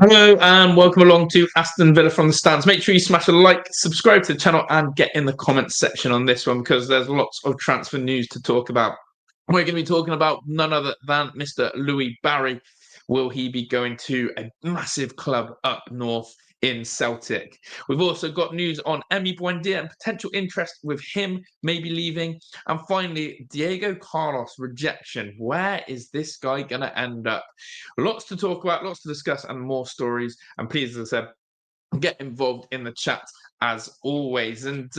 Hello and welcome along to Aston Villa from the stands. Make sure you smash a like, subscribe to the channel and get in the comments section on this one because there's lots of transfer news to talk about. We're going to be talking about none other than Mr. Louie Barry. Will he be going to a massive club up north in Celtic? We've also got news on Emi Buendia and potential interest with him maybe leaving. And finally, Diego Carlos rejection. Where is this guy going to end up? Lots to talk about, lots to discuss, and more stories. And please, as I said, get involved in the chat as always. And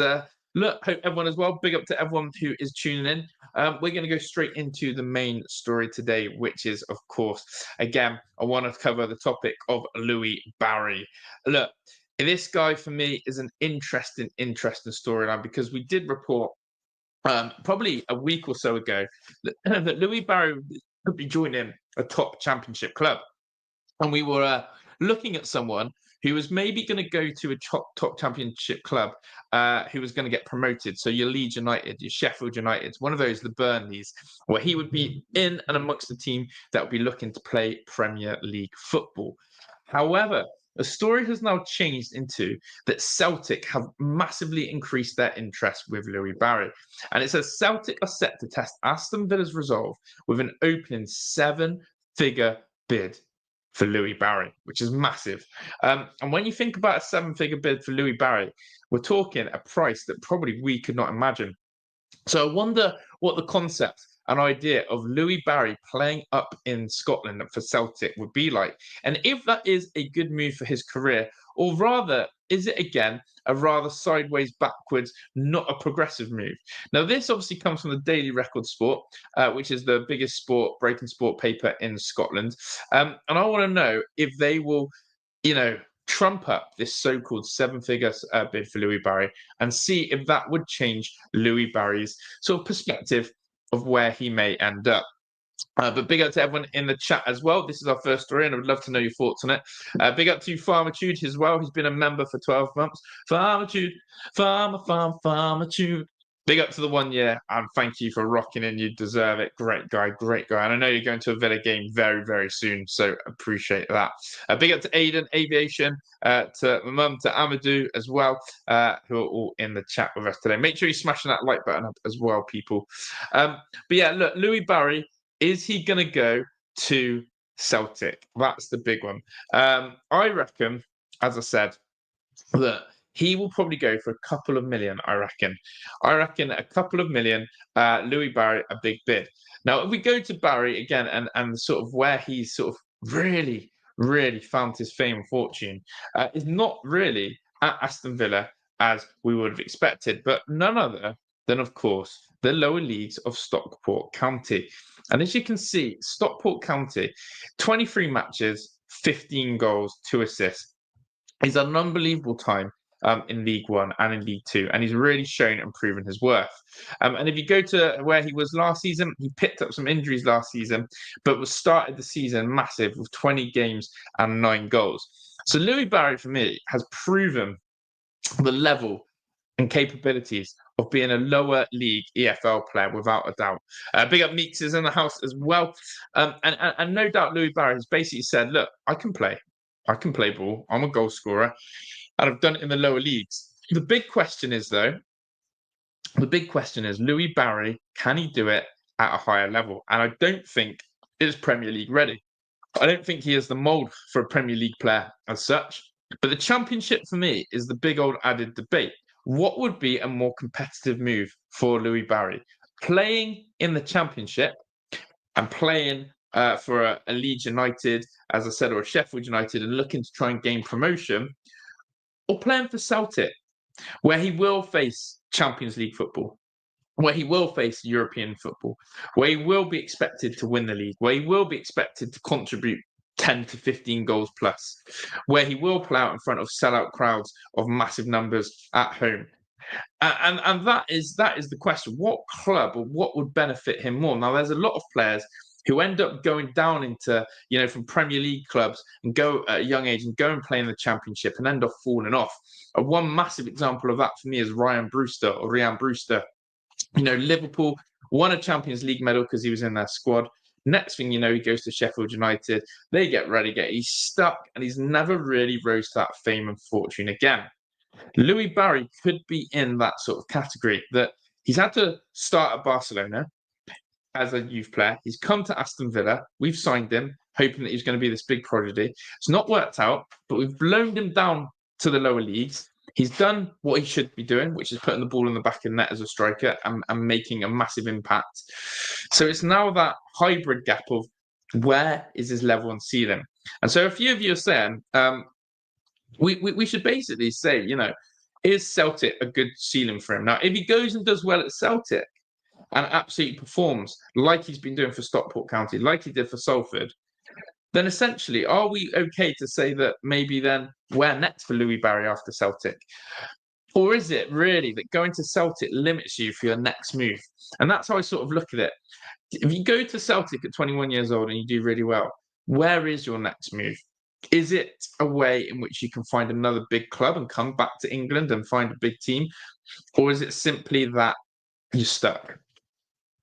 look, hope everyone as well. Big up to everyone who is tuning in. We're going to go straight into the main story today, which is, of course, again, I want to cover the topic of Louie Barry. Look, this guy for me is an interesting storyline because we did report probably a week or so ago that Louie Barry could be joining a top championship club. And we were looking at someone who was maybe going to go to a top championship club who was going to get promoted. So your Leeds United, your Sheffield United, one of those, the Burnleys, where he would be in and amongst the team that would be looking to play Premier League football. However, the story has now changed into that Celtic have massively increased their interest with Louie Barry. And it says Celtic are set to test Aston Villa's resolve with an opening seven-figure bid for Louie Barry, which is massive. And when you think about a seven-figure bid for Louie Barry, we're talking a price that probably we could not imagine. So I wonder what the concept and idea of Louie Barry playing up in Scotland for Celtic would be like. And if that is a good move for his career, or rather, is it again a rather sideways, backwards, not a progressive move? Now, this obviously comes from the Daily Record Sport, which is the biggest breaking sport paper in Scotland. And I want to know if they will, trump up this so-called seven-figure bid for Louie Barry and see if that would change Louie Barry's sort of perspective of where he may end up. But big up to everyone in the chat as well. This is our first story, and I would love to know your thoughts on it. Big up to Farmatude as well. He's been a member for 12 months. Farmatude, Farmatude. Big up to the 1 year, and thank you for rocking in. You deserve it. Great guy. And I know you're going to a Villa game very, very soon, so appreciate that. Big up to Aiden, Aviation, to my mum, to Amadou as well, who are all in the chat with us today. Make sure you're smashing that like button up as well, people. But yeah, look, Louie Barry, is he going to go to Celtic? That's the big one. I reckon, as I said, that he will probably go for a couple of million, I reckon. A couple of million, Louie Barry, a big bid. Now, if we go to Barry again and sort of where he's sort of really, really found his fame and fortune, is not really at Aston Villa as we would have expected, but none other than, of course, the lower leagues of Stockport County. And as you can see, Stockport County, 23 matches, 15 goals, 2 assists. He's had an unbelievable time in League One and in League Two, and he's really shown and proven his worth. And if you go to where he was last season, he picked up some injuries last season, but was started the season massive with 20 games and 9 goals. So Louie Barry, for me, has proven the level and capabilities of being a lower league EFL player without a doubt. Big up Meeks is in the house as well. And no doubt Louie Barry has basically said, look, I can play ball. I'm a goal scorer. And I've done it in the lower leagues. The big question is, Louie Barry, can he do it at a higher level? And I don't think is Premier League ready. I don't think he has the mould for a Premier League player as such. But the Championship for me is the big old added debate. What would be a more competitive move for Louie Barry? Playing in the Championship and playing for a Leeds United, as I said, or a Sheffield United and looking to try and gain promotion, or playing for Celtic, where he will face Champions League football, where he will face European football, where he will be expected to win the league, where he will be expected to contribute 10 to 15 goals plus, where he will play out in front of sellout crowds of massive numbers at home. And that is the question. What club or what would benefit him more? Now, there's a lot of players who end up going down into, from Premier League clubs and go at a young age and go and play in the Championship and end up falling off. One massive example of that for me is Ryan Brewster. Liverpool won a Champions League medal because he was in their squad. Next thing you know, he goes to Sheffield United. They get relegated. He's stuck, and he's never really rose to that fame and fortune again. Louie Barry could be in that sort of category, that he's had to start at Barcelona as a youth player. He's come to Aston Villa. We've signed him, hoping that he's going to be this big prodigy. It's not worked out, but we've loaned him down to the lower leagues. He's done what he should be doing, which is putting the ball in the back of the net as a striker and making a massive impact. So it's now that hybrid gap of where is his level and ceiling. And so a few of you are saying, we should basically say, is Celtic a good ceiling for him? Now, if he goes and does well at Celtic and absolutely performs like he's been doing for Stockport County, like he did for Salford, then essentially, are we okay to say that maybe then where next for Louie Barry after Celtic? Or is it really that going to Celtic limits you for your next move? And that's how I sort of look at it. If you go to Celtic at 21 years old and you do really well, where is your next move? Is it a way in which you can find another big club and come back to England and find a big team? Or is it simply that you're stuck?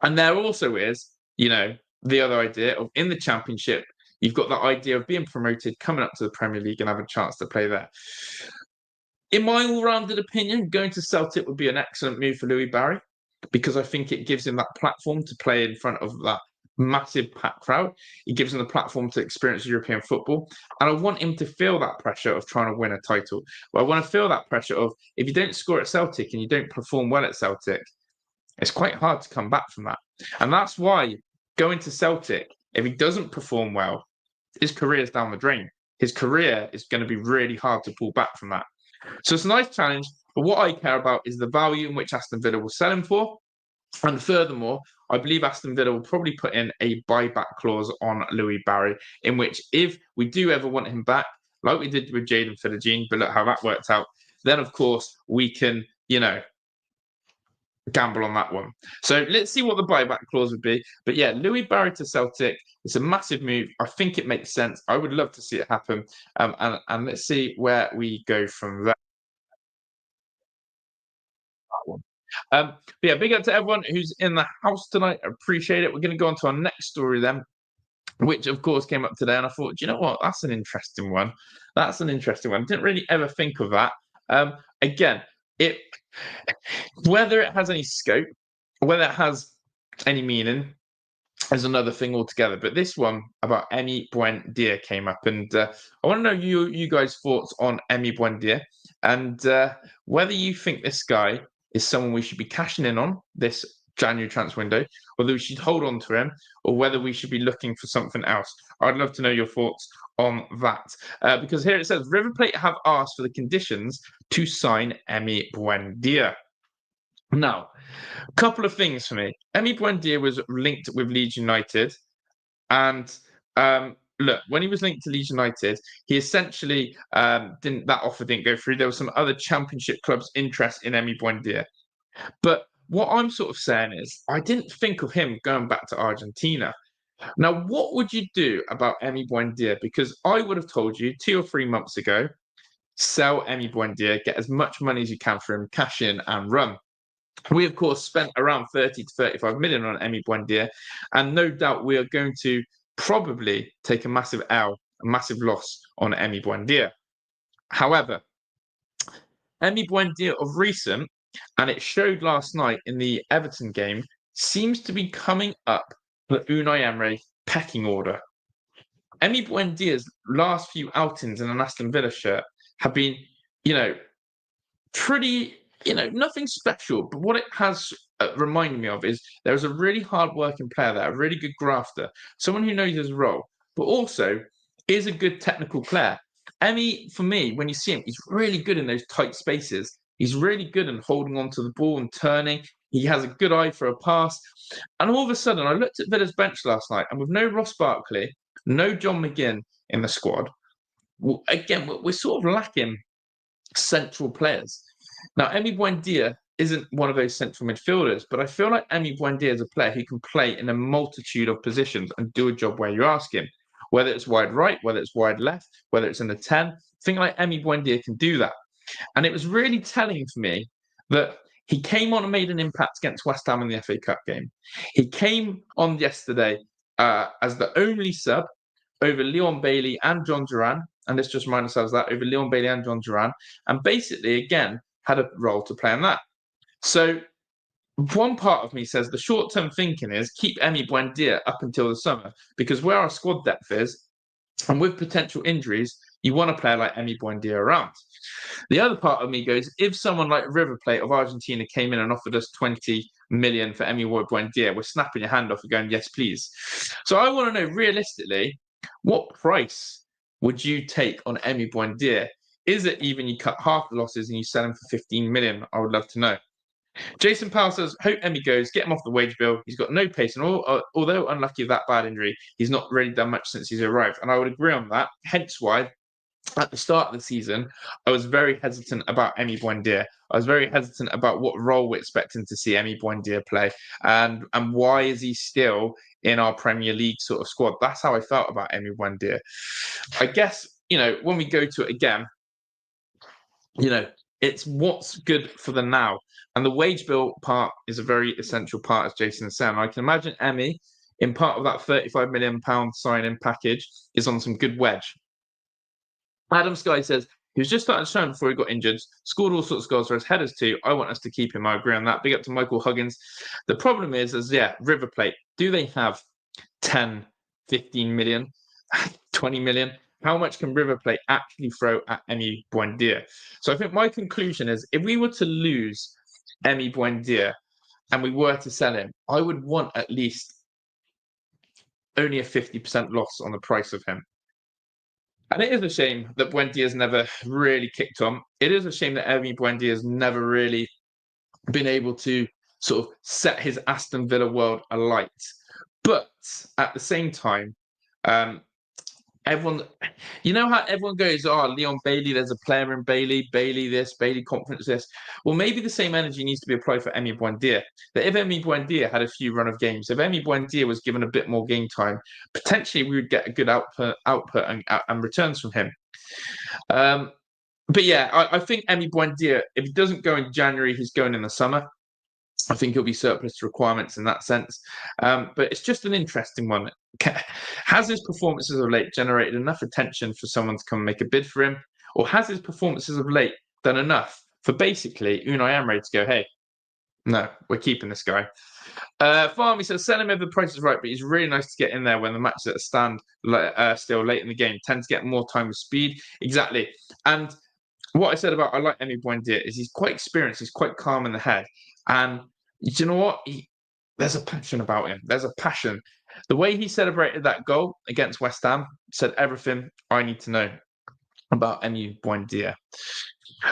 And there also is, the other idea of in the Championship, you've got that idea of being promoted, coming up to the Premier League and have a chance to play there. In my all-rounded opinion, going to Celtic would be an excellent move for Louie Barry, because I think it gives him that platform to play in front of that massive packed crowd. It gives him the platform to experience European football. And I want him to feel that pressure of trying to win a title. But I want to feel that pressure of, if you don't score at Celtic and you don't perform well at Celtic, it's quite hard to come back from that. And that's why going to Celtic, if he doesn't perform well, his career is down the drain. His career is going to be really hard to pull back from that. So it's a nice challenge, but what I care about is the value in which Aston Villa will sell him for. And furthermore, I believe Aston Villa will probably put in a buyback clause on Louie Barry, in which if we do ever want him back, like we did with Jaden Philogene, but look how that worked out, then of course we can, gamble on that one. So let's see what the buyback clause would be. But yeah, Louie Barry to Celtic, it's a massive move. I think it makes sense. I would love to see it happen. And let's see where we go from there. But yeah, big up to everyone who's in the house tonight. I appreciate it. We're going to go on to our next story then, which of course came up today. And I thought, you know what? That's an interesting one. Didn't really ever think of that. Again, whether it has any scope, whether it has any meaning, is another thing altogether. But this one about Emi Buendia came up, and I want to know you guys' thoughts on Emi Buendia, and whether you think this guy is someone we should be cashing in on this January transfer window, whether we should hold on to him, or whether we should be looking for something else. I'd love to know your thoughts on that. Because here it says, River Plate have asked for the conditions to sign Emi Buendia. Now, a couple of things for me. Emi Buendia was linked with Leeds United. And look, when he was linked to Leeds United, he essentially that offer didn't go through. There were some other Championship clubs' interest in Emi Buendia. But what I'm sort of saying is, I didn't think of him going back to Argentina. Now, what would you do about Emi Buendia? Because I would have told you 2 or 3 months ago, sell Emi Buendia, get as much money as you can for him, cash in and run. We, of course, spent around 30 to 35 million on Emi Buendia, and no doubt we are going to probably take a massive L, a massive loss on Emi Buendia. However, Emi Buendia of recent, and it showed last night in the Everton game, seems to be coming up the Unai Emery pecking order. Emi Buendia's last few outings in an Aston Villa shirt have been, pretty, nothing special. But what it has reminded me of is there is a really hard-working player there, a really good grafter, someone who knows his role, but also is a good technical player. Emi, for me, when you see him, he's really good in those tight spaces. He's really good in holding on to the ball and turning. He has a good eye for a pass. And all of a sudden, I looked at Villa's bench last night, and with no Ross Barkley, no John McGinn in the squad, again, we're sort of lacking central players. Now, Emi Buendia isn't one of those central midfielders, but I feel like Emi Buendia is a player who can play in a multitude of positions and do a job where you ask him. Whether it's wide right, whether it's wide left, whether it's in the 10, I think like Emi Buendia can do that. And it was really telling for me that he came on and made an impact against West Ham in the FA Cup game. He came on yesterday as the only sub over Leon Bailey and John Duran. And let's just remind ourselves that over Leon Bailey and John Duran. And basically, again, had a role to play in that. So one part of me says the short-term thinking is keep Emi Buendia up until the summer, because where our squad depth is, and with potential injuries, you want a player like Emi Buendia around. The other part of me goes, if someone like River Plate of Argentina came in and offered us 20 million for Emi Buendia, we're snapping your hand off and going, yes, please. So I want to know, realistically, what price would you take on Emi Buendia? Is it even you cut half the losses and you sell him for 15 million? I would love to know. Jason Powell says, hope Emi goes, get him off the wage bill. He's got no pace. And although unlucky with that bad injury, he's not really done much since he's arrived. And I would agree on that. Hence why, at the start of the season, I was very hesitant about Emi Buendia. I was very hesitant about what role we're expecting to see Emi Buendia play. And why is he still in our Premier League sort of squad? That's how I felt about Emi Buendia. I guess, when we go to it again, it's what's good for the now. And the wage bill part is a very essential part, as Jason is saying. I can imagine Emi, in part of that £35 million sign-in package, is on some good wedge. Adam Sky says, he was just starting to shine before he got injured, scored all sorts of goals for his headers too. I want us to keep him. I agree on that. Big up to Michael Huggins. The problem is River Plate, do they have 10, 15 million, 20 million? How much can River Plate actually throw at Emi Buendia? So I think my conclusion is, if we were to lose Emi Buendia and we were to sell him, I would want at least only a 50% loss on the price of him. And it is a shame that Buendia's never really kicked on. It is a shame that Emi Buendia's never really been able to sort of set his Aston Villa world alight. But at the same time, everyone, how everyone goes, Leon Bailey, there's a player in Bailey this, Bailey confidence this. Well, maybe the same energy needs to be applied for Emi Buendia. That if Emi Buendia had a few run of games, if Emi Buendia was given a bit more game time, potentially we would get a good output and returns from him. But yeah, I think Emi Buendia, if he doesn't go in January, he's going in the summer. I think he'll be surplus to requirements in that sense. But it's just an interesting one. Has his performances of late generated enough attention for someone to come and make a bid for him? Or has his performances of late done enough for basically Unai Emery to go, hey, no, we're keeping this guy? Farmy says, sell him if the price is right, but he's really nice to get in there when the match is at a stand still late in the game. Tends to get more time with speed. Exactly. And what I said about I like Emi Buendia is he's quite experienced. He's quite calm in the head. And you know what? There's a passion about him. There's a passion. The way he celebrated that goal against West Ham said everything I need to know about Emi Buendia.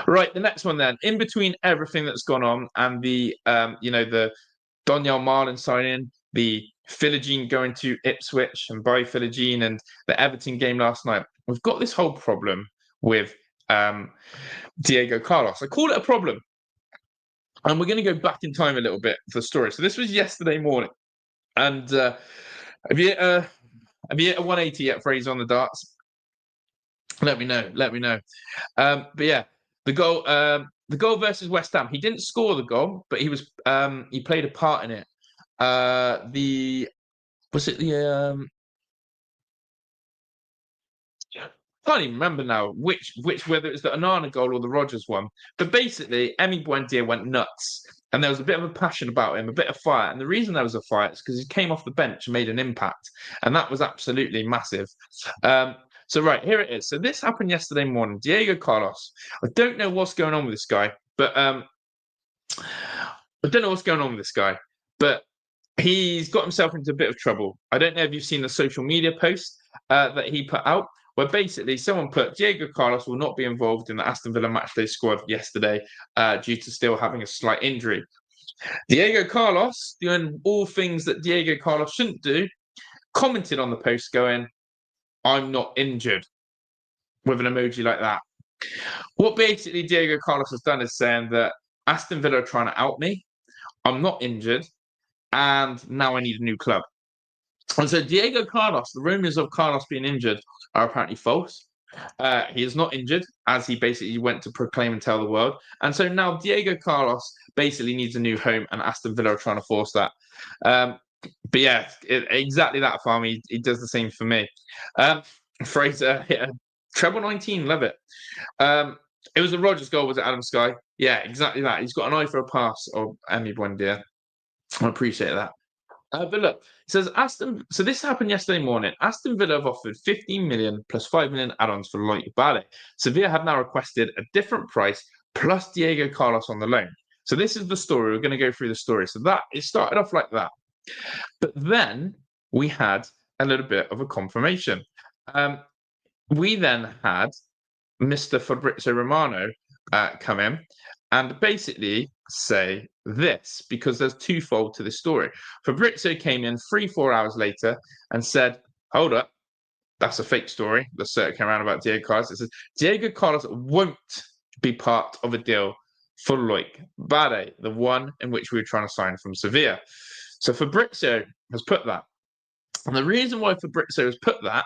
Right, the next one then. In between everything that's gone on and the Donyell Marlin signing, the Philogene going to Ipswich and by Philogene, and the Everton game last night, we've got this whole problem with Diego Carlos. I call it a problem. And we're going to go back in time a little bit for the story. So this was yesterday morning. And have you hit a 180 yet, Fraser, on the darts? Let me know. But yeah, the goal versus West Ham. He didn't score the goal, but he played a part in it. I can't even remember now which whether it's the Onana goal or the Rodgers one. But basically, Emi Buendia went nuts. And there was a bit of a passion about him, a bit of fire. And the reason there was a fire is because he came off the bench and made an impact. And that was absolutely massive. So right, here it is. So this happened yesterday morning. Diego Carlos. I don't know what's going on with this guy. But he's got himself into a bit of trouble. I don't know if you've seen the social media post that he put out, where basically someone put Diego Carlos will not be involved in the Aston Villa matchday squad yesterday due to still having a slight injury. Diego Carlos, doing all things that Diego Carlos shouldn't do, commented on the post going, I'm not injured, with an emoji like that. What basically Diego Carlos has done is saying that Aston Villa are trying to out me, I'm not injured, and now I need a new club. And so Diego Carlos, the rumours of Carlos being injured are apparently false. He is not injured, as he basically went to proclaim and tell the world. And so now Diego Carlos basically needs a new home, and Aston Villa are trying to force that. But yeah, exactly that, Farm. He does the same for me. Fraser hit a treble 19, love it. It was a Rodgers goal, was it, Adam Sky? Yeah, exactly that. He's got an eye for a pass of Emi Buendia. I appreciate that. But look, it says So this happened yesterday morning. Aston Villa have offered 15 million plus 5 million add-ons for Loic Bade. Sevilla have now requested a different price plus Diego Carlos on the loan. So this is the story. We're going to go through the story. So it started off like that. But then we had a little bit of a confirmation. We then had Mr. Fabrizio Romano come in and basically say this, because there's twofold to this story. Fabrizio came in 3-4 hours later and said, hold up, that's a fake story. The circuit came around about Diego Carlos. It says, Diego Carlos won't be part of a deal for Loic Bade, the one in which we were trying to sign from Sevilla. So Fabrizio has put that. And the reason why Fabrizio has put that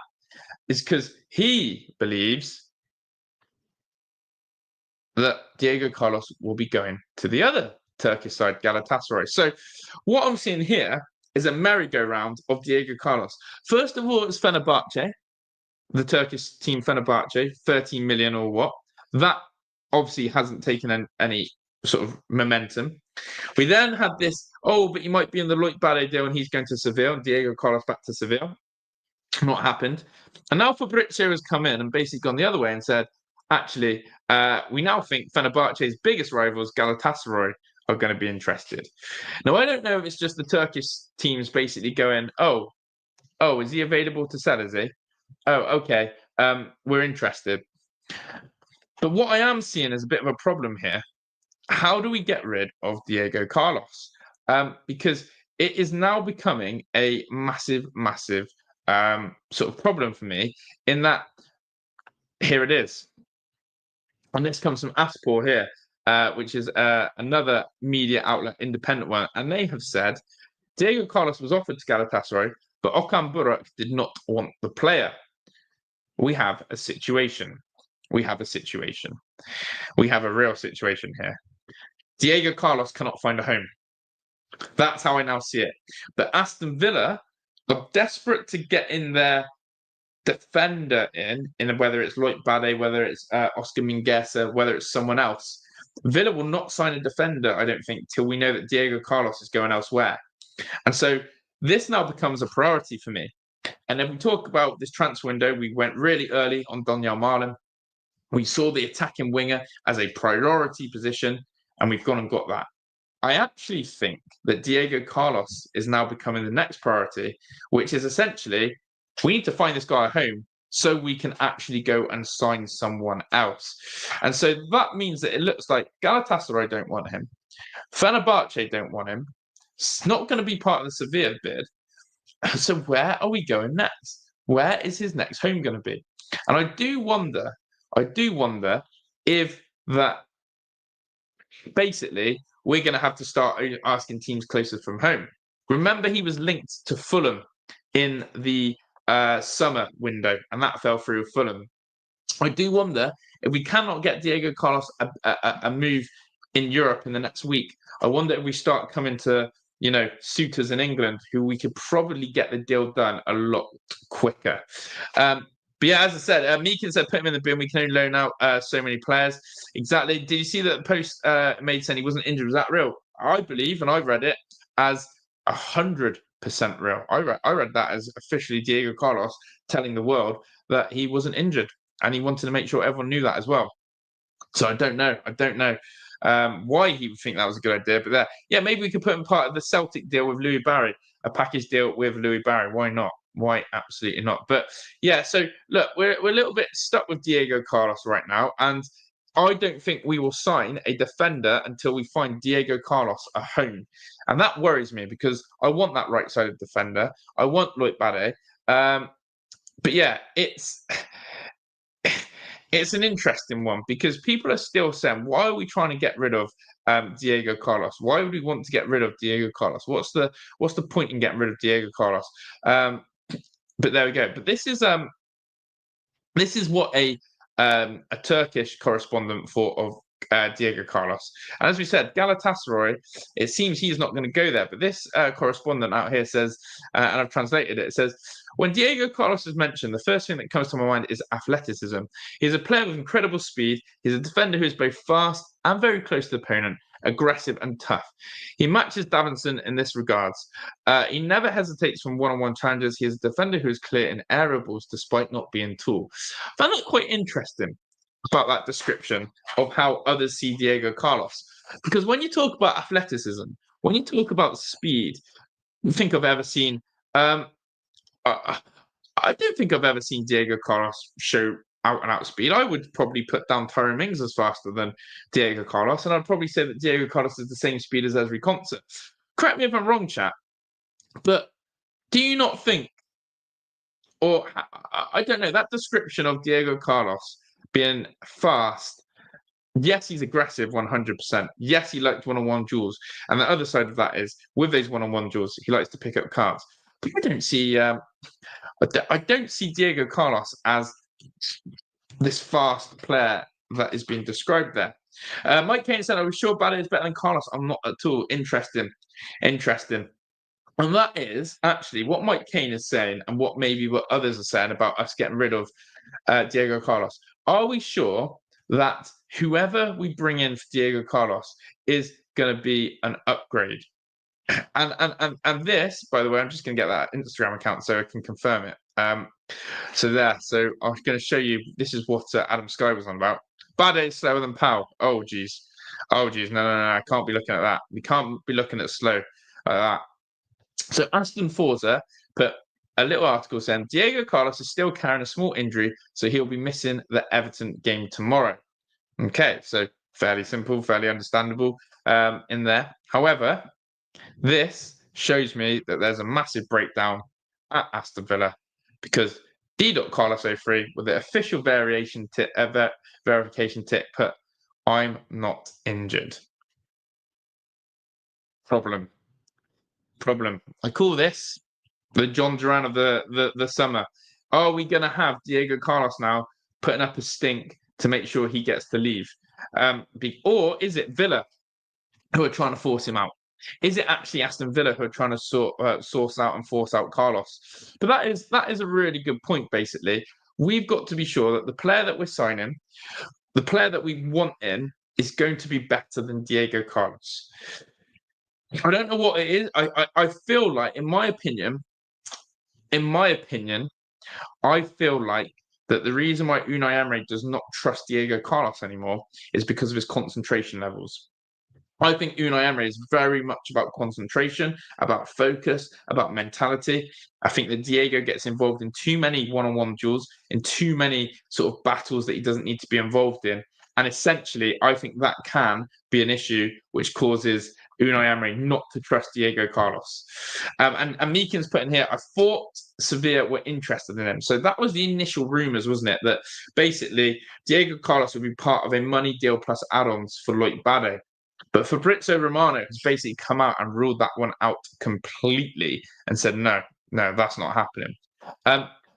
is because he believes that Diego Carlos will be going to the other Turkish side, Galatasaray. So what I'm seeing here is a merry-go-round of Diego Carlos. First of all, it's Fenerbahce, the Turkish team Fenerbahce, 13 million or what. That obviously hasn't taken any sort of momentum. We then had this, but you might be in the Loic Bade deal and he's going to Sevilla, and Diego Carlos back to Sevilla. Not happened. And now Fabrizio has come in and basically gone the other way and said, actually, we now think Fenerbahce's biggest rivals, Galatasaray, are going to be interested. Now, I don't know if it's just the Turkish teams basically going, is he available to sell, is he? Oh, okay, we're interested. But what I am seeing is a bit of a problem here. How do we get rid of Diego Carlos? Because it is now becoming a massive, massive sort of problem for me, in that here it is. And this comes from Aspor here, which is another media outlet, independent one. And they have said, Diego Carlos was offered to Galatasaray, but Okan Buruk did not want the player. We have a situation. We have a real situation here. Diego Carlos cannot find a home. That's how I now see it. But Aston Villa are desperate to get in their defender in whether it's Loic Bade, whether it's Oscar Mingueza, whether it's someone else. Villa will not sign a defender, I don't think, till we know that Diego Carlos is going elsewhere. And so this now becomes a priority for me. And then we talk about this transfer window. We went really early on Donyell Malen. We saw the attacking winger as a priority position, and we've gone and got that. I actually think that Diego Carlos is now becoming the next priority, which is essentially, we need to find this guy a home so we can actually go and sign someone else. And so that means that it looks like Galatasaray don't want him. Fenerbahce don't want him. It's not going to be part of the Sevilla bid. So where are we going next? Where is his next home going to be? And I do wonder if that basically we're going to have to start asking teams closer from home. Remember, he was linked to Fulham in the summer window, and that fell through Fulham. I do wonder if we cannot get Diego Carlos a move in Europe in the next week. I wonder if we start coming to, suitors in England who we could probably get the deal done a lot quicker. But yeah, as I said, Meekin said, put him in the bin. We can only loan out so many players. Exactly. Did you see that the post made saying he wasn't injured? Was that real? I believe, and I've read it as 100% real. I read that as officially Diego Carlos telling the world that he wasn't injured, and he wanted to make sure everyone knew that as well. So I don't know why he would think that was a good idea. But maybe we could put him part of the Celtic deal with Louie Barry, a package deal with Louie Barry. Why not? Why absolutely not? But yeah, so look, we're a little bit stuck with Diego Carlos right now, and I don't think we will sign a defender until we find Diego Carlos a home. And that worries me, because I want that right-sided defender. I want Loic Bade. But yeah, it's an interesting one, because people are still saying, why are we trying to get rid of Diego Carlos? Why would we want to get rid of Diego Carlos? What's the point in getting rid of Diego Carlos? But there we go. But this is what a Turkish correspondent thought of Diego Carlos. And as we said, Galatasaray, it seems he's not going to go there. But this correspondent out here says, and I've translated it, it says, when Diego Carlos is mentioned, the first thing that comes to my mind is athleticism. He's a player with incredible speed. He's a defender who is both fast and very close to the opponent, aggressive and tough. He matches Davinson in this regards. He never hesitates from one-on-one challenges. He is a defender who is clear in aerial balls despite not being tall. I found that quite interesting about that description of how others see Diego Carlos. Because when you talk about athleticism, when you talk about speed, I think I've ever seen, I don't think I've ever seen Diego Carlos show out and out speed. I would probably put down Tyrone Mings as faster than Diego Carlos, and I'd probably say that Diego Carlos is the same speed as Ezri Konsa. Correct me if I'm wrong, chat, but do you not think, or I don't know, that description of Diego Carlos being fast, yes, he's aggressive 100%. Yes, he likes one-on-one duels. And the other side of that is, with those one-on-one duels, he likes to pick up cards. But I don't see Diego Carlos as this fast player that is being described there. Mike Kane said, I was sure Bade is better than Carlos. I'm not at all. Interesting. And that is actually what Mike Kane is saying, and what others are saying about us getting rid of Diego Carlos. Are we sure that whoever we bring in for Diego Carlos is going to be an upgrade? And this, by the way, I'm just going to get that Instagram account so I can confirm it. So I'm going to show you. This is what Adam Sky was on about. Bade is slower than Pau. Oh geez. No. I can't be looking at that. We can't be looking at slow like that. So Aston Forza put a little article saying Diego Carlos is still carrying a small injury, so he'll be missing the Everton game tomorrow. Okay, so fairly simple, fairly understandable in there. However, this shows me that there's a massive breakdown at Aston Villa, because D.Carlos03 with the official verification tick put, I'm not injured. Problem. I call this the John Duran of the summer. Are we going to have Diego Carlos now putting up a stink to make sure he gets to leave? Or is it Villa who are trying to force him out? Is it actually Aston Villa who are trying to source out and force out Carlos? But that is a really good point, basically. We've got to be sure that the player that we're signing, the player that we want in, is going to be better than Diego Carlos. I don't know what it is. I feel like, in my opinion, I feel like that the reason why Unai Emery does not trust Diego Carlos anymore is because of his concentration levels. I think Unai Emery is very much about concentration, about focus, about mentality. I think that Diego gets involved in too many one-on-one duels, in too many sort of battles that he doesn't need to be involved in. And essentially, I think that can be an issue which causes Unai Emery not to trust Diego Carlos. And Meekin's put in here, I thought Sevilla were interested in him. So that was the initial rumours, wasn't it? That basically Diego Carlos would be part of a money deal plus add-ons for Loic Bade. But Fabrizio Romano has basically come out and ruled that one out completely and said, no, that's not happening.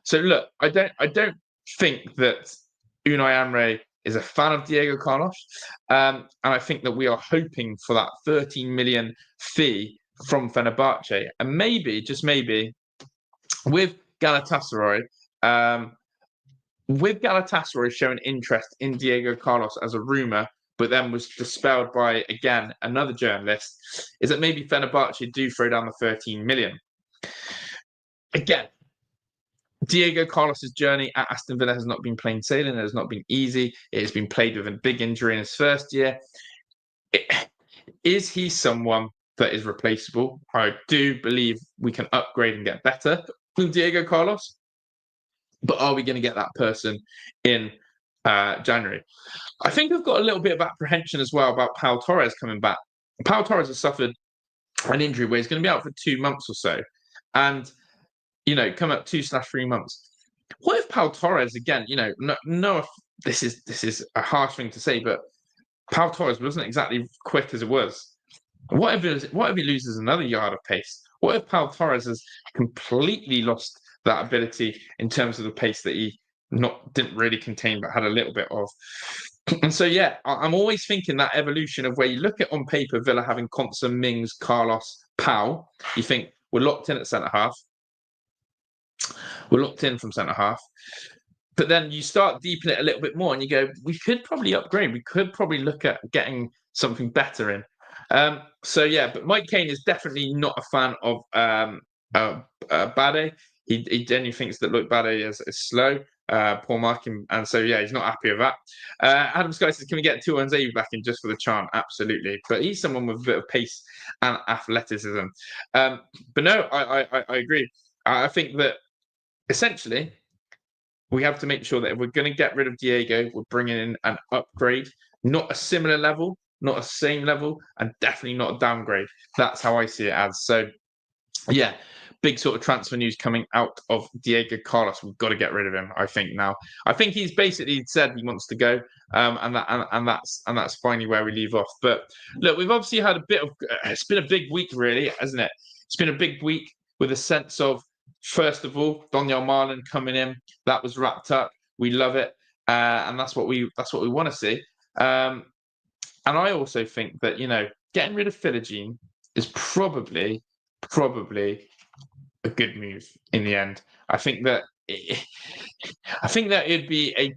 So look, I don't think that Unai Emery is a fan of Diego Carlos. And I think that we are hoping for that 13 million fee from Fenerbahce. And maybe, just maybe, with Galatasaray showing interest in Diego Carlos as a rumour, but then was dispelled by, again, another journalist, is that maybe Fenerbahce do throw down the 13 million. Again, Diego Carlos's journey at Aston Villa has not been plain sailing. It has not been easy. It has been played with a big injury in his first year. Is he someone that is replaceable? I do believe we can upgrade and get better than Diego Carlos. But are we going to get that person in January? I think I've got a little bit of apprehension as well about Pau Torres coming back. Pau Torres has suffered an injury where he's going to be out for 2 months or so. And come up 2/3 months. What if Pau Torres, again, no, this is a harsh thing to say, but Pau Torres wasn't exactly quick as it was. What if he loses another yard of pace? What if Pau Torres has completely lost that ability in terms of the pace that he didn't really contain, but had a little bit of? And so, yeah, I'm always thinking that evolution of where you look at on paper Villa having Conson, Mings, Carlos, Powell. You think we're locked in at centre half. We're locked in from centre half. But then you start deepening it a little bit more and you go, we could probably upgrade. We could probably look at getting something better in. So, yeah, but Mike Caine is definitely not a fan of Bade. He genuinely thinks that Loic Bade is slow, poor marking. And so, yeah, he's not happy with that. Adam Sky says, can we get Tuanzebe back in just for the charm? Absolutely. But he's someone with a bit of pace and athleticism. But no, I agree. I think that essentially, we have to make sure that if we're going to get rid of Diego, we're bringing in an upgrade, not a similar level, not a same level, and definitely not a downgrade. That's how I see it as. So, yeah, big sort of transfer news coming out of Diego Carlos. We've got to get rid of him, I think, now. I think he's basically said he wants to go, and that's finally where we leave off. But look, we've obviously had a bit of it's been a big week, really, hasn't it? It's been a big week with a sense of, first of all, Donyell Marlon coming in. That was wrapped up. We love it, and that's what we want to see. And I also think that getting rid of Philogene is probably a good move in the end. I think that it'd be a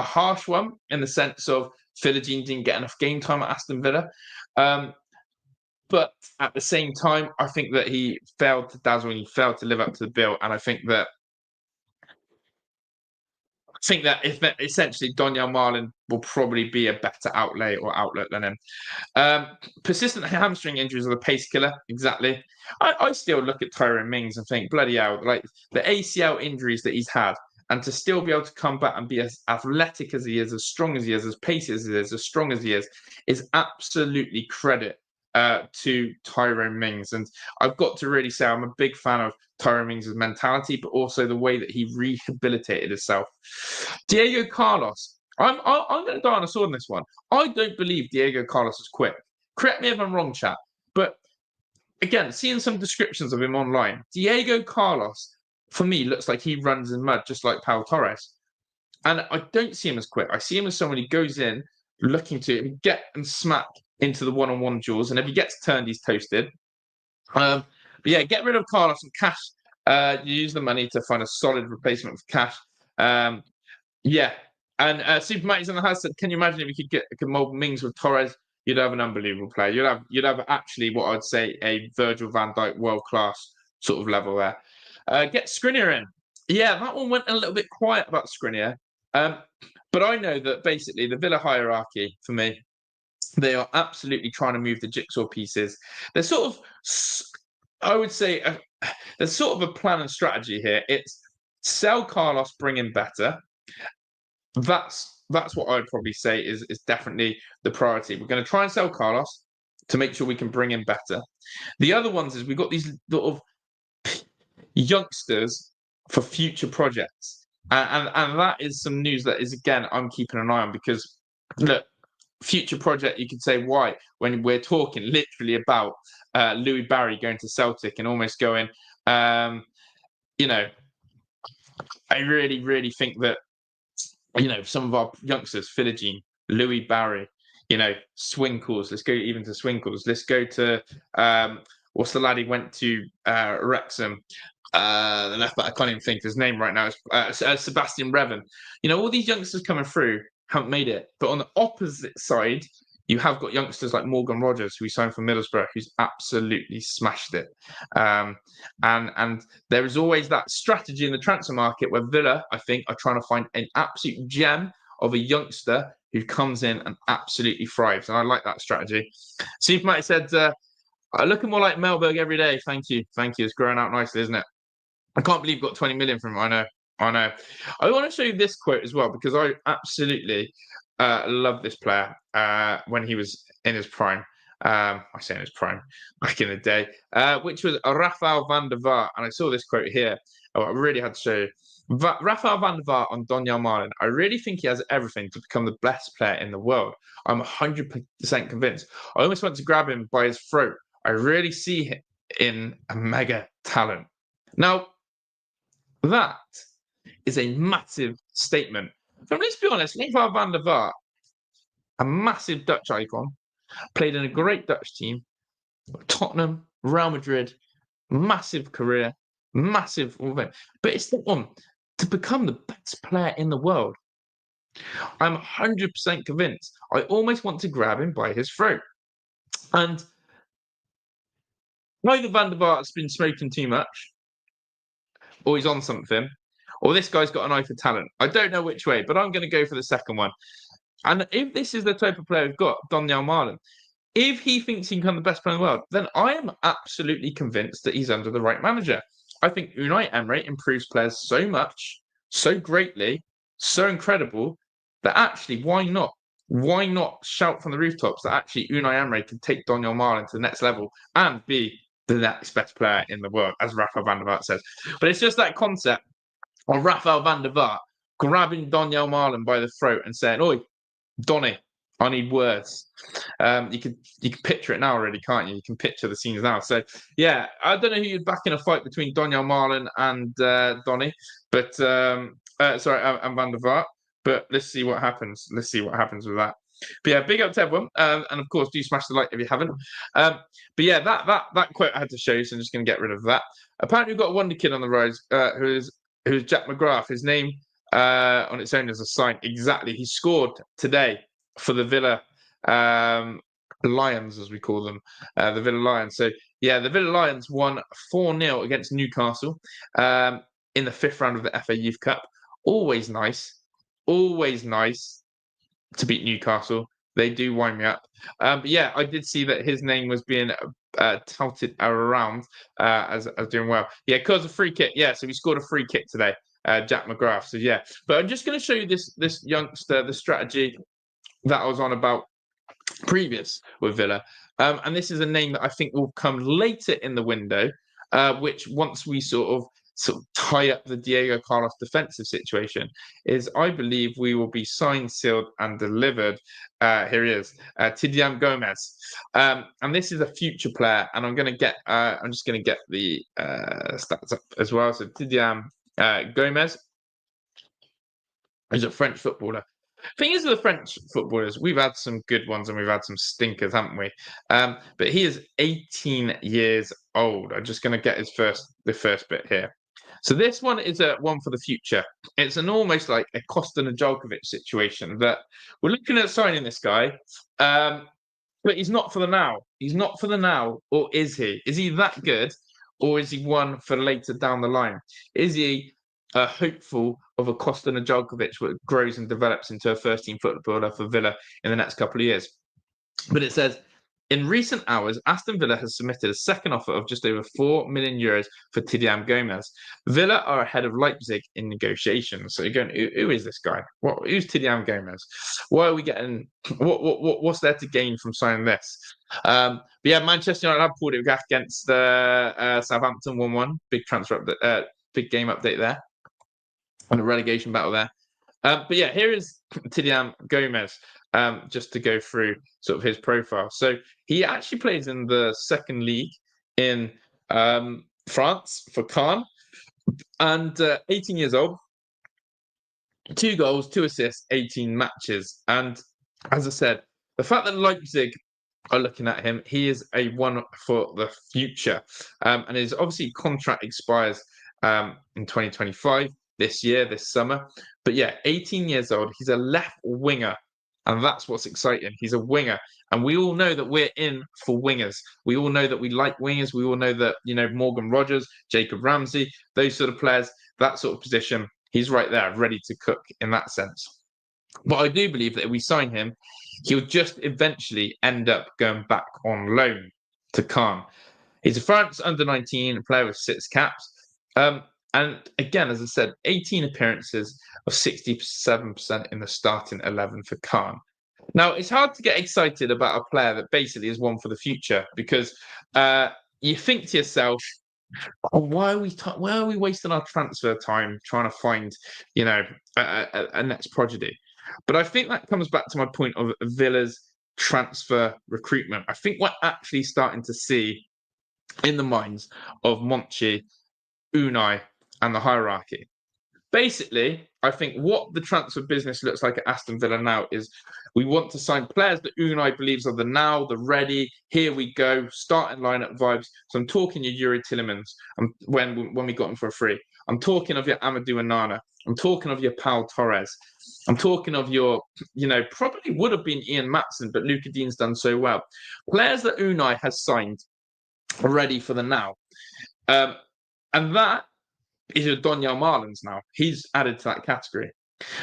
harsh one in the sense of Philogene didn't get enough game time at Aston Villa. But at the same time, I think that he failed to dazzle and he failed to live up to the bill. And I think that if essentially Donyell Marlon will probably be a better outlet than him. Persistent hamstring injuries are the pace killer. Exactly. I still look at Tyrone Mings and think, bloody hell, like the ACL injuries that he's had, and to still be able to come back and be as athletic as he is, as strong as he is, as pacey as he is, as strong as he is absolutely credit to Tyrone Mings. And I've got to really say I'm a big fan of Tyrone Mings' mentality, but also the way that he rehabilitated himself. Diego Carlos, I'm going to die on a sword in this one. I don't believe Diego Carlos is quick. Correct me if I'm wrong, chat. But again, seeing some descriptions of him online, Diego Carlos, for me, looks like he runs in mud, just like Pau Torres. And I don't see him as quick. I see him as someone who goes in looking to get and smack into the one-on-one duels. And if he gets turned, he's toasted. But yeah, get rid of Carlos and Cash. Use the money to find a solid replacement for Cash. Yeah. And Super Matty's in the house said, can you imagine if you could mold Mings with Torres? You'd have an unbelievable player. You'd have actually what I'd say a Virgil van Dijk world-class sort of level there. Get Skriniar in. Yeah, that one went a little bit quiet about Skriniar. But I know that basically the Villa hierarchy, for me, they are absolutely trying to move the jigsaw pieces. They're sort of, I would say, there's sort of a plan and strategy here. It's sell Carlos, bring in better. That's what I'd probably say is definitely the priority. We're going to try and sell Carlos to make sure we can bring in better. The other ones is we've got these sort of youngsters for future projects. And that is some news that is, again, I'm keeping an eye on because, look, future project, you could say why, when we're talking literally about Louie Barry going to Celtic and almost going, I really, really think that, some of our youngsters, Philogene, Louie Barry, Swinkles, let's go even to Swinkles. Let's go to, what's the lad he went to Wrexham? The left back, I can't even think his name right now. Sebastian Revan. All these youngsters coming through haven't made it. But on the opposite side, you have got youngsters like Morgan Rogers, who signed for Middlesbrough, who's absolutely smashed it. And there is always that strategy in the transfer market where Villa, I think, are trying to find an absolute gem of a youngster who comes in and absolutely thrives. And I like that strategy. Super Matty said, looking more like Melberg every day. Thank you. It's growing out nicely, isn't it? I can't believe you got 20 million from him. I know. I want to show you this quote as well because I absolutely love this player when he was in his prime. I say in his prime, back in the day, which was Rafael van der Vaart. And I saw this quote here. I really had to show you. Rafael van der Vaart on Donyell Marlon. I really think he has everything to become the best player in the world. I'm 100% convinced. I almost want to grab him by his throat. I really see him in a mega talent. Now, that is a massive statement. But let's be honest, Rafael van der Vaart a massive Dutch icon, played in a great Dutch team, Tottenham, Real Madrid, massive career, massive, but it's the one to become the best player in the world. I'm 100% convinced. I almost want to grab him by his throat. And either Van der Vaart's been smoking too much, or he's on something, or this guy's got an eye for talent. I don't know which way, but I'm going to go for the second one. And if this is the type of player we've got, Donyell Malen, if he thinks he can become the best player in the world, then I am absolutely convinced that he's under the right manager. I think Unai Emery improves players so much, so greatly, so incredible, that actually, why not? Why not shout from the rooftops that actually Unai Emery can take Donyell Malen to the next level and be the next best player in the world, as Rafael van der Vaart says. But it's just that concept of Rafael van der Vaart grabbing Donyell Malen by the throat and saying, "Oi, Donny, I need words." You can picture it now already, can't you? You can picture the scenes now. So yeah, I don't know who you'd back in a fight between Donyell Malen and Donny, but and Van der Vaart. But let's see what happens. Let's see what happens with that. But yeah, big up to everyone, and of course, do smash the like if you haven't. But yeah, that quote I had to show you, so I'm just going to get rid of that. Apparently, we've got a wonder kid on the rise, who's Jack McGrath. His name on its own is a sign. Exactly, he scored today for the Villa Lions, as we call them, the Villa Lions. So yeah, the Villa Lions won 4-0 against Newcastle in the 5th round of the FA Youth Cup. Always nice to beat Newcastle. They do wind me up. But yeah, I did see that his name was being touted around as doing well. Yeah, because of free kick. Yeah, so he scored a free kick today, Jack McGrath. So yeah, but I'm just going to show you this youngster, the strategy that I was on about previous with Villa. And this is a name that I think will come later in the window, which once we sort of tie up the Diego Carlos defensive situation, is I believe we will be signed, sealed, and delivered. Here he is, Tidiane Gomez. And this is a future player, and I'm just going to get the stats up as well. So Tidiane Gomez is a French footballer. Thing is, with the French footballers, we've had some good ones and we've had some stinkers, haven't we? But he is 18 years old. I'm just going to get the first bit here. So this one is one for the future. It's an almost like a Kosta Nedeljkovic situation that we're looking at signing this guy, but he's not for the now. He's not for the now, or is he? Is he that good, or is he one for later down the line? Is he hopeful of a Kosta Nedeljkovic that grows and develops into a first-team footballer for Villa in the next couple of years? But it says, in recent hours, Aston Villa has submitted a second offer of just over €4 million for Tidiane Gomez. Villa are ahead of Leipzig in negotiations. So you're going, who is this guy? Who's Tidiane Gomez? Why are we getting? What's there to gain from signing this? But yeah, Manchester United have pulled it back against Southampton 1-1. Big transfer update, big game update there, and a relegation battle there. But yeah, here is Tidiane Gomez, just to go through sort of his profile. So he actually plays in the second league in France for Caen, and 18 years old, 2 goals, 2 assists, 18 matches. And as I said, the fact that Leipzig are looking at him, he is a one for the future. And his obviously contract expires in 2025. This summer. But yeah, 18 years old. He's a left winger, and that's what's exciting. He's a winger, and we all know that we're in for wingers. We all know that we like wingers. We all know that, Morgan Rogers, Jacob Ramsey, those sort of players, that sort of position, he's right there, ready to cook in that sense. But I do believe that if we sign him, he'll just eventually end up going back on loan to Caen. He's a France under-19 player with 6 caps. And again, as I said, 18 appearances of 67% in the starting 11 for Caen. Now, it's hard to get excited about a player that basically is one for the future, because you think to yourself, why are we wasting our transfer time trying to find, a next prodigy? But I think that comes back to my point of Villa's transfer recruitment. I think we're actually starting to see in the minds of Monchi, Unai, and the hierarchy, basically, I think what the transfer business looks like at Aston Villa now is we want to sign players that Unai believes are the now, the ready, here we go, starting lineup vibes. So I'm talking your Yuri Tillemans when we got him for free. I'm talking of your Amadou Onana. I'm talking of your Pau Torres. I'm talking of your, probably would have been Ian Matson, but Luca Dean's done so well. Players that Unai has signed are ready for the now. And that is your Donyell Marlins now. He's added to that category.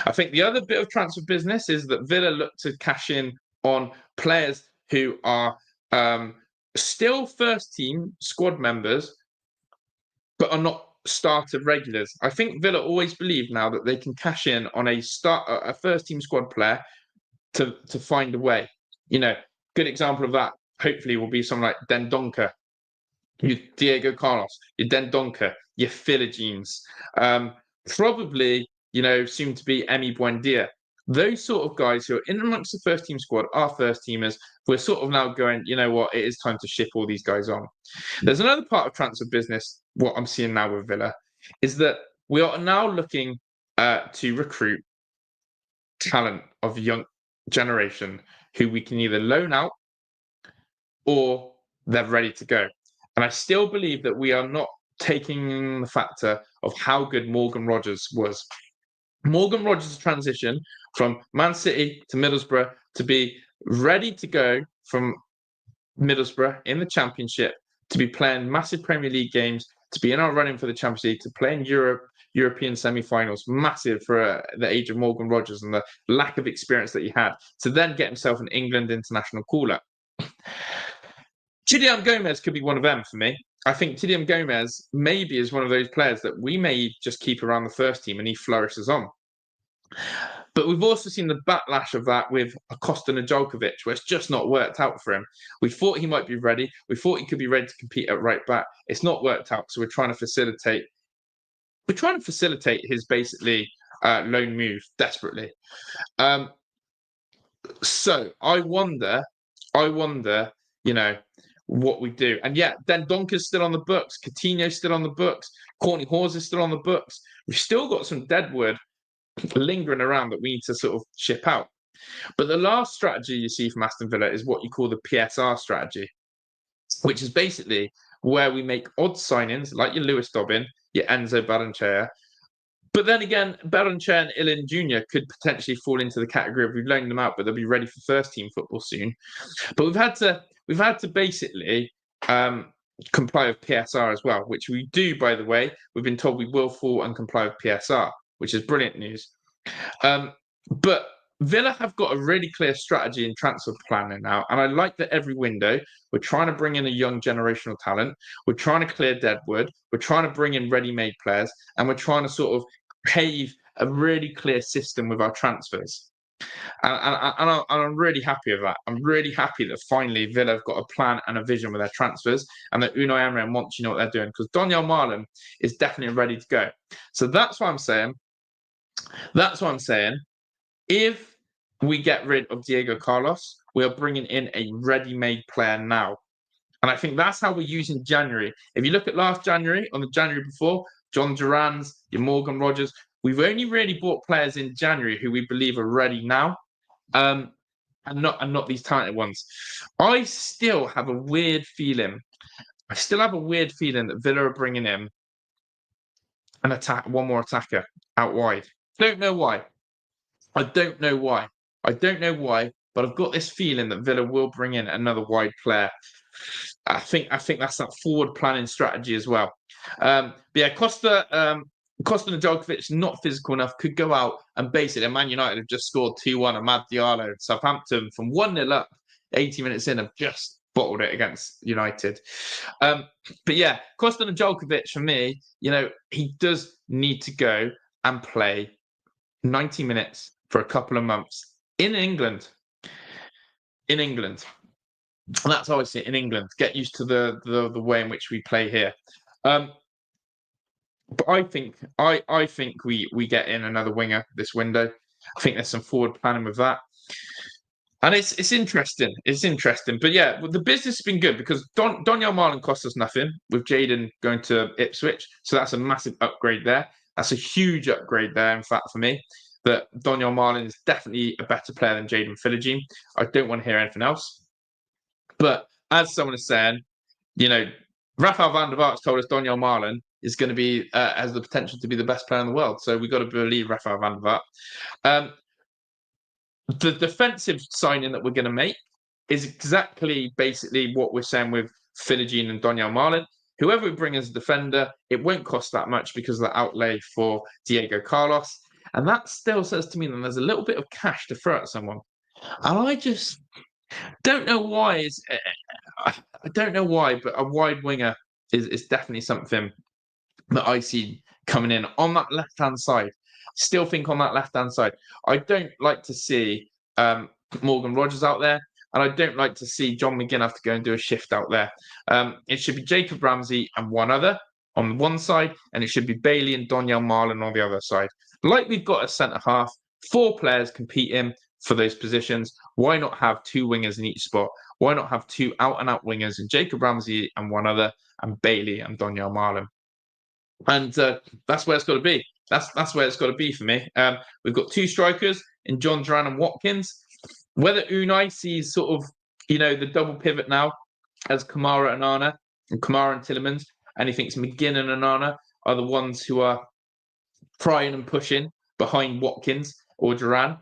I think the other bit of transfer business is that Villa look to cash in on players who are still first team squad members, but are not starter regulars. I think Villa always believe now that they can cash in on a first team squad player to find a way. Good example of that hopefully will be someone like Dendoncker, your Diego Carlos, your Dendoncker, your Philogene, probably, soon to be Emi Buendia. Those sort of guys who are in amongst the first team squad are first teamers. We're sort of now going, you know what, it is time to ship all these guys on. There's another part of transfer business, what I'm seeing now with Villa, is that we are now looking to recruit talent of young generation who we can either loan out or they're ready to go. And I still believe that we are not taking the factor of how good Morgan Rogers was. Morgan Rogers' transition from Man City to Middlesbrough to be ready to go from Middlesbrough in the Championship, to be playing massive Premier League games, to be in our running for the Champions League, to play in European semi-finals, massive for the age of Morgan Rogers and the lack of experience that he had, to then get himself an England international call-up. Chidiam Gomez could be one of them for me. I think Chidiam Gomez maybe is one of those players that we may just keep around the first team and he flourishes on. But we've also seen the backlash of that with Acosta Nedeljkovic, where it's just not worked out for him. We thought he might be ready. We thought he could be ready to compete at right back. It's not worked out, so we're trying to facilitate. We're trying to facilitate his basically loan move desperately. So I wonder, what we do. And yeah, then Donker's still on the books. Coutinho's still on the books. Courtney Hawes is still on the books. We've still got some deadwood lingering around that we need to sort of ship out. But the last strategy you see from Aston Villa is what you call the PSR strategy, which is basically where we make odd signings like your Lewis Dobbin, your Enzo Barrenechea. But then again, Barrenechea and Ilin Jr. could potentially fall into the category of we've loaned them out, but they'll be ready for first team football soon. But we've had to basically comply with PSR as well, which we do, by the way. We've been told we will fall and comply with PSR, which is brilliant news. But Villa have got a really clear strategy in transfer planning now. And I like that every window, we're trying to bring in a young generational talent. We're trying to clear deadwood. We're trying to bring in ready-made players. And we're trying to sort of pave a really clear system with our transfers. And I'm really happy with that. I'm really happy that finally Villa have got a plan and a vision with their transfers, and that Unai Emery wants to know what they're doing, because Donyell Marlins is definitely ready to go. So that's what I'm saying. If we get rid of Diego Carlos, we are bringing in a ready-made player now. And I think that's how we're using January. If you look at last January, on the January before, John Durans, your Morgan Rogers, we've only really bought players in January who we believe are ready now, and not these talented ones. I still have a weird feeling. That Villa are bringing in one more attacker out wide. Don't know why. I don't know why, but I've got this feeling that Villa will bring in another wide player. I think that's that forward planning strategy as well. But yeah, Costa Nedeljkovic, not physical enough, could go out and basically Man United have just scored 2-1 and Mad Diallo. Southampton from 1-0 up, 80 minutes in, have just bottled it against United. But yeah, Costa Nedeljkovic, for me, he does need to go and play 90 minutes for a couple of months in England. And that's how I see it, in England. Get used to the way in which we play here. But I think we get in another winger this window. I think there's some forward planning with that. And it's interesting. But yeah, the business has been good because Donyell Marlins cost us nothing with Jaden going to Ipswich. So that's a massive upgrade there. That's a huge upgrade there, in fact, for me. That Donyell Marlin is definitely a better player than Jaden Philogene. I don't want to hear anything else. But as someone is saying, Rafael van der Vaart's told us Donyell Marlin is going to be has the potential to be the best player in the world. So we've got to believe Rafael van der Vaart. The defensive signing that we're going to make is exactly basically what we're saying with Philogene and Donyell Marlin. Whoever we bring as a defender, it won't cost that much because of the outlay for Diego Carlos. And that still says to me that there's a little bit of cash to throw at someone. And I just don't know why. I don't know why, but a wide winger is definitely something that I see coming in on that left-hand side. Still think on that left-hand side. I don't like to see Morgan Rogers out there, and I don't like to see John McGinn have to go and do a shift out there. It should be Jacob Ramsey and one other on one side, and it should be Bailey and Donyell Marlin on the other side. Like we've got a centre-half, 4 players competing for those positions. Why not have 2 wingers in each spot? Why not have 2 out-and-out wingers and Jacob Ramsey and one other, and Bailey and Donyell Marlin? And that's where it's got to be. That's where it's got to be for me. We've got 2 strikers in John Duran and Watkins. Whether Unai sees sort of, the double pivot now as Kamara and Onana, and Kamara and Tielemans, and he thinks McGinn and Onana are the ones who are prying and pushing behind Watkins or Duran.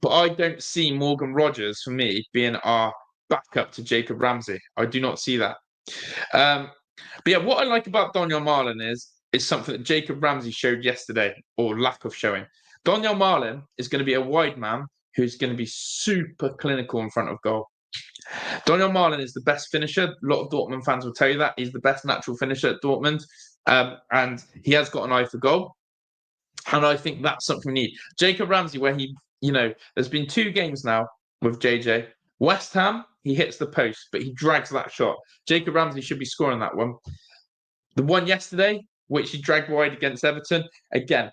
But I don't see Morgan Rogers, for me, being our backup to Jacob Ramsey. I do not see that. But yeah, what I like about Donyell Marlin is something that Jacob Ramsey showed yesterday, or lack of showing. Donyell Marlin is going to be a wide man who's going to be super clinical in front of goal. Donyell Marlin is the best finisher. A lot of Dortmund fans will tell you that. He's the best natural finisher at Dortmund. And he has got an eye for goal. And I think that's something we need. Jacob Ramsey, where he, there's been 2 games now with JJ. West Ham, he hits the post, but he drags that shot. Jacob Ramsey should be scoring that one. The one yesterday, which he dragged wide against Everton, again,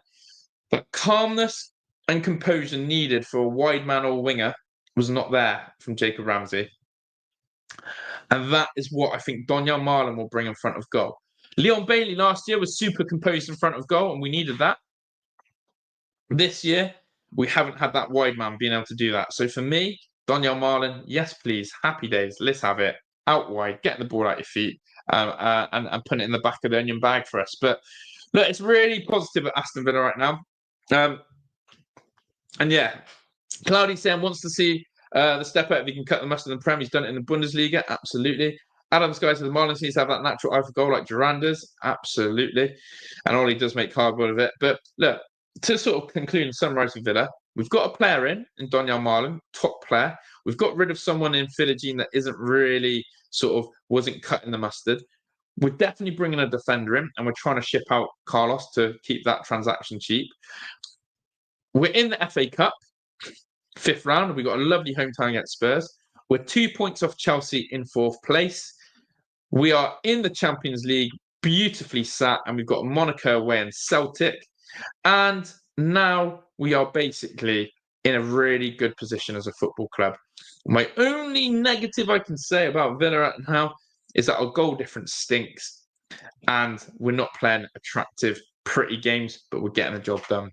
but calmness and composure needed for a wide man or winger was not there from Jacob Ramsey. And that is what I think Donyell Marlin will bring in front of goal. Leon Bailey last year was super composed in front of goal, and we needed that. This year, we haven't had that wide man being able to do that. So for me, Donyell Marlin, yes, please. Happy days. Let's have it. Out wide, getting the ball out your feet and putting it in the back of the onion bag for us. But look, it's really positive at Aston Villa right now. And yeah, Cloudy saying wants to see the step up if he can cut the mustard in the Prem. He's done it in the Bundesliga. Absolutely. Adam Sky says the Marlins needs to have that natural eye for goal like Duranda's. Absolutely. And Ollie does make cardboard of it. But look, to sort of conclude and summarise with Villa, we've got a player in Donyell Marlin, top player. We've got rid of someone in Philogene that isn't really wasn't cutting the mustard. We're definitely bringing a defender in, and we're trying to ship out Carlos to keep that transaction cheap. We're in the FA Cup, 5th round. We've got a lovely home time against Spurs. We're 2 points off Chelsea in 4th place. We are in the Champions League, beautifully sat, and we've got Monaco away and Celtic. And now we are basically in a really good position as a football club. My only negative I can say about Villa right now is that our goal difference stinks, and we're not playing attractive, pretty games, but we're getting the job done.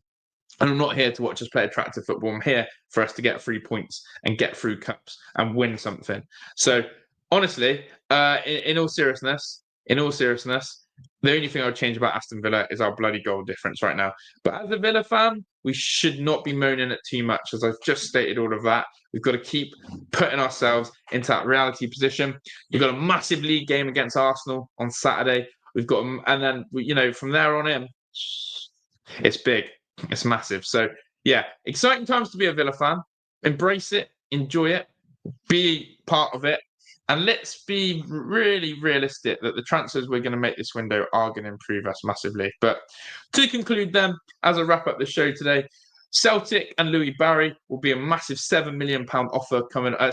And I'm not here to watch us play attractive football. I'm here for us to get 3 points and get through cups and win something. So honestly, in all seriousness, the only thing I would change about Aston Villa is our bloody goal difference right now. But as a Villa fan, we should not be moaning it too much. As I've just stated all of that, we've got to keep putting ourselves into that reality position. We've got a massive league game against Arsenal on Saturday. We've got, and then, from there on in, it's big. It's massive. So, yeah, exciting times to be a Villa fan. Embrace it, enjoy it, be part of it. And let's be really realistic that the transfers we're going to make this window are going to improve us massively. But to conclude them, as I wrap up the show today, Celtic and Louie Barry will be a massive £7 million offer coming, a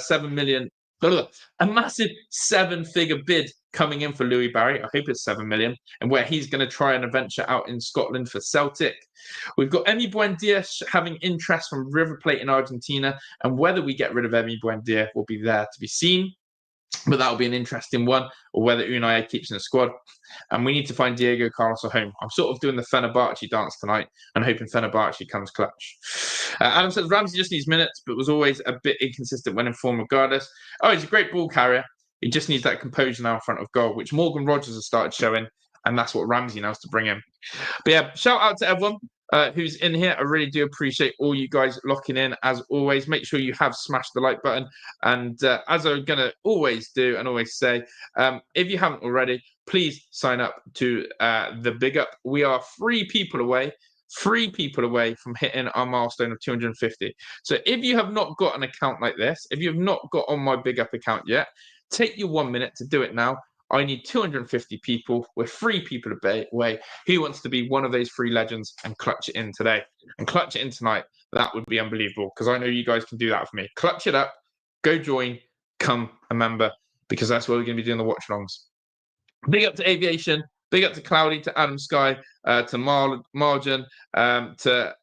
massive 7-figure bid coming in for Louie Barry. I hope it's 7 million, and where he's going to try and adventure out in Scotland for Celtic. We've got Emi Buendia having interest from River Plate in Argentina, and whether we get rid of Emi Buendia will be there to be seen. But that'll be an interesting one, or whether Unai keeps in the squad. And we need to find Diego Carlos at home. I'm sort of doing the Fenerbahce dance tonight and hoping Fenerbahce comes clutch. Adam says Ramsey just needs minutes, but was always a bit inconsistent when in form regardless. Oh, he's a great ball carrier. He just needs that composure now in front of goal, which Morgan Rogers has started showing. And that's what Ramsey knows to bring him. But yeah, shout out to everyone who's in here. I really do appreciate all you guys locking in. As always, make sure you have smashed the like button. And as I'm going to always do and always say, if you haven't already, please sign up to the Big Up. We are 3 people away from hitting our milestone of 250. So if you have not got an account like this, if you have not got on my Big Up account yet, take your 1 minute to do it now. I need 250 people. We're 3 people away. Who wants to be one of those 3 legends and clutch it in today? And clutch it in tonight. That would be unbelievable, because I know you guys can do that for me. Clutch it up. Go join. Come a member, because that's where we're going to be doing the watch-alongs. Big up to Aviation. Big up to Cloudy, to Adam Sky, to Margin, to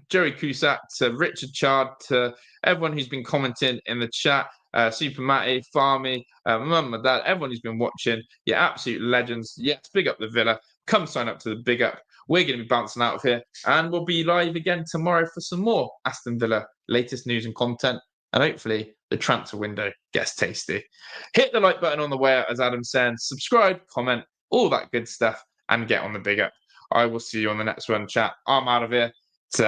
Joey Cusack, to Richard Chard, to everyone who's been commenting in the chat. Super Matty, Farmy, Mum and Dad, everyone who's been watching, you're absolute legends. Yes, big up the Villa. Come sign up to the Big Up. We're going to be bouncing out of here, and we'll be live again tomorrow for some more Aston Villa latest news and content, and hopefully the transfer window gets tasty. Hit the like button on the way out, as Adam's saying. Subscribe, comment, all that good stuff, and get on the Big Up. I will see you on the next one, chat. I'm out of here. Ta